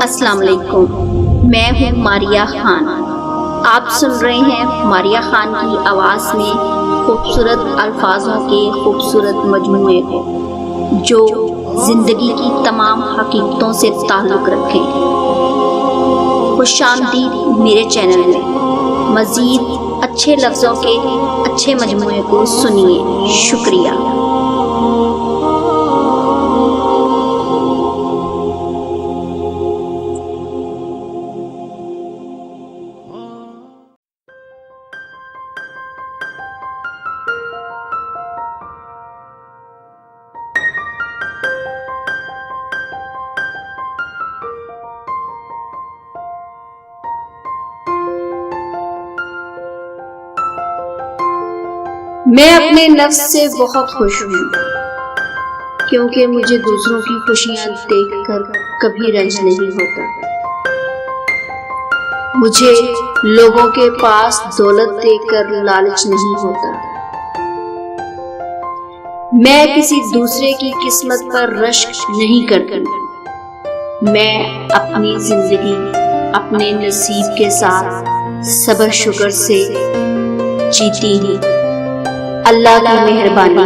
अस्सलाम वालेकुम। मैं हूँ मारिया खान। आप सुन रहे हैं मारिया खान की आवाज़ में खूबसूरत अल्फाजों के खूबसूरत मजमूए को, जो जिंदगी की तमाम हकीकतों से ताल्लुक़ रखें। खुशामदीद मेरे चैनल में। मज़ीद अच्छे लफ्ज़ों के अच्छे मजमूए को सुनिए। शुक्रिया। मैं अपने नफ्स से बहुत खुश हूँ, क्योंकि मुझे दूसरों की खुशियाँ देखकर कभी रंज नहीं होता। मुझे लोगों के पास दौलत देखकर लालच नहीं होता। मैं किसी दूसरे की किस्मत पर रश्क नहीं करती। मैं अपनी जिंदगी अपने नसीब के साथ सब्र शुक्र से जीती हूँ। अल्लाह की मेहरबानी।